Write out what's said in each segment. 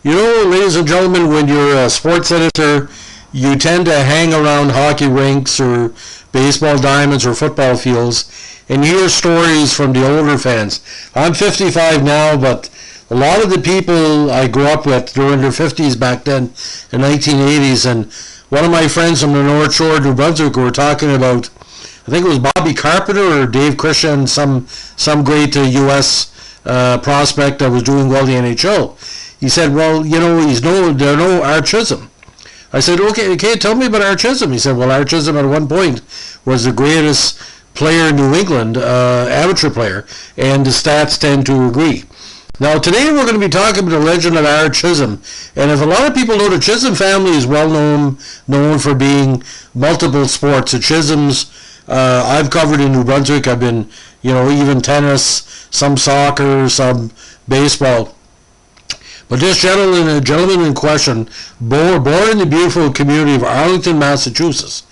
Ladies and gentlemen, when you're a sports editor, you tend to hang around hockey rinks or baseball diamonds or football fields and hear stories from the older fans. I'm 55 now, but a lot of the people I grew up with during their 50s back then in 1980s, and one of my friends from the North Shore, New Brunswick, were talking about, I think it was Bobby Carpenter or Dave Christian, some great U.S. Prospect that was doing well in the NHL. He said, well, there's no Art Chisholm. I said, okay, tell me about Art Chisholm. He said, well, Art Chisholm at one point was the greatest player in New England, amateur player, and the stats tend to agree. Now, today we're going to be talking about the legend of Art Chisholm. And if a lot of people know, the Chisholm family is well known for being multiple sports. The Chisholms, I've covered in New Brunswick. I've been, even tennis, some soccer, some baseball. But this gentleman in question, born in the beautiful community of Arlington, Massachusetts.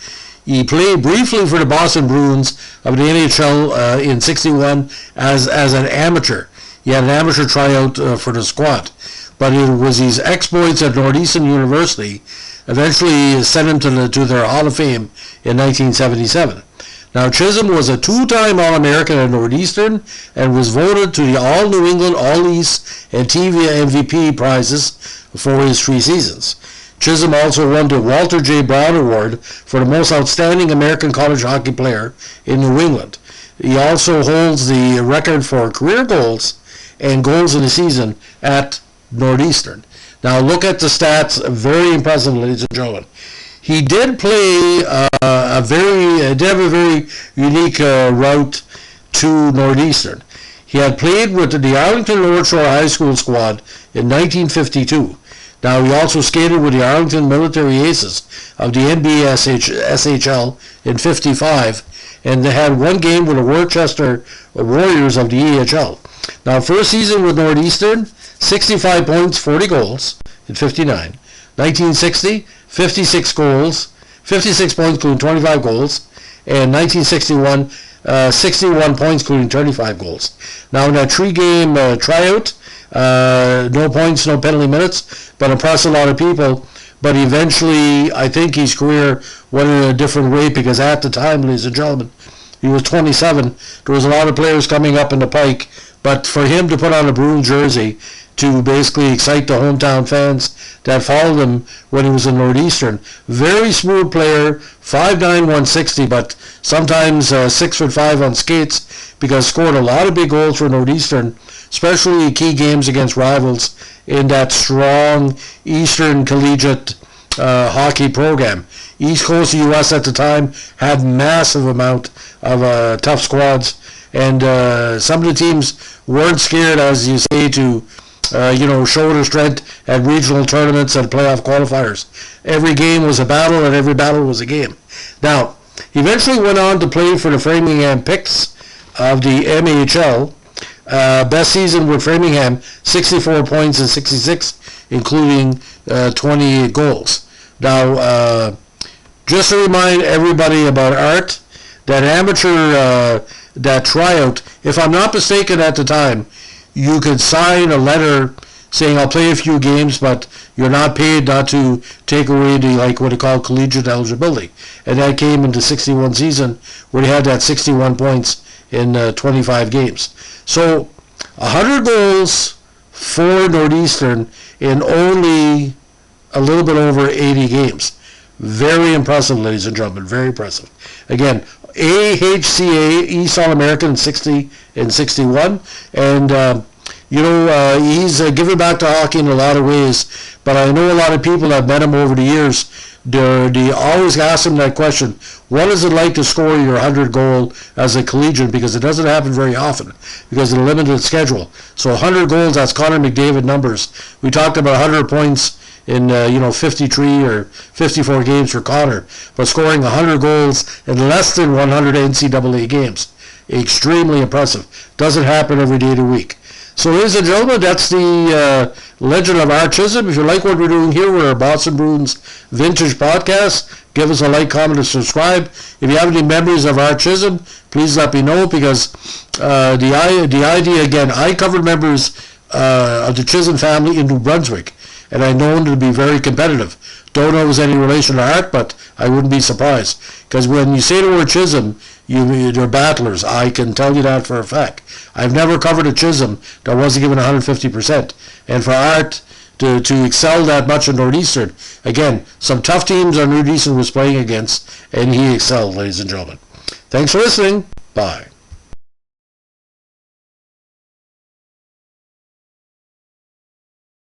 He played briefly for the Boston Bruins of the NHL in '61 as an amateur. He had an amateur tryout for the squad. But it was his exploits at Northeastern University eventually sent him to their Hall of Fame in 1977. Now, Chisholm was a two-time All-American at Northeastern and was voted to the All-New England, All-East, and TV MVP prizes for his 3 seasons. Chisholm also won the Walter J. Brown Award for the most outstanding American college hockey player in New England. He also holds the record for career goals and goals in a season at Northeastern. Now, look at the stats. Very impressive, ladies and gentlemen. He did play a very unique route to Northeastern. He had played with the Arlington North Shore High School squad in 1952. Now, he also skated with the Arlington Military Aces of the NBA SHL in '55, and they had one game with the Worcester Warriors of the EHL. Now, first season with Northeastern, 65 points, 40 goals in '59. 1960, 56 goals, 56 points, including 25 goals, and 1961, 61 points, including 35 goals. Now, in that 3-game tryout, no points, no penalty minutes, but impressed a lot of people. But eventually, I think his career went in a different way because at the time, ladies and gentlemen, he was 27. There was a lot of players coming up in the pike, but for him to put on a Bruins jersey to basically excite the hometown fans that followed him when he was in Northeastern. Very smooth player, 5'9", 160, but sometimes 6'5" on skates because scored a lot of big goals for Northeastern, especially key games against rivals in that strong Eastern collegiate hockey program. East Coast U.S. at the time had massive amount of tough squads, and some of the teams weren't scared, as you say, to show their strength at regional tournaments and playoff qualifiers. Every game was a battle, and every battle was a game. Now, he eventually went on to play for the Framingham Picks of the MHL. Best season with Framingham, 64 points and 66, including 28 goals. Now, just to remind everybody about Art, that amateur, that tryout, if I'm not mistaken at the time, you could sign a letter saying, I'll play a few games, but you're not paid not to take away the, what they call collegiate eligibility. And that came into 61 season where he had that 61 points in 25 games. So 100 goals for Northeastern in only a little bit over 80 games. Very impressive, ladies and gentlemen, very impressive. Again, AHCA, East All-American in 60 and 61, and he's giving back to hockey in a lot of ways, but I know a lot of people that have met him over the years. They always ask him that question, what is it like to score your 100 goal as a collegiate, because it doesn't happen very often because of the limited schedule. So 100 goals, that's Connor McDavid numbers. We talked about 100 points in 53 or 54 games for Connor, but scoring 100 goals in less than 100 NCAA games, extremely impressive. Doesn't happen every day of the week. So, ladies and gentlemen, that's the Legend of Art Chisholm. If you like what we're doing here with our Boston Bruins Vintage Podcast, give us a like, comment, and subscribe. If you have any memories of Art Chisholm, please let me know, because the idea, again, I covered members of the Chisholm family in New Brunswick. and I know them to be very competitive. Don't know if there's any relation to Art, but I wouldn't be surprised. Because when you say the word Chisholm, you're battlers. I can tell you that for a fact. I've never covered a Chisholm that wasn't given 150%. And for Art to excel that much in Northeastern, again, some tough teams Northeastern was playing against, and he excelled, ladies and gentlemen. Thanks for listening. Bye.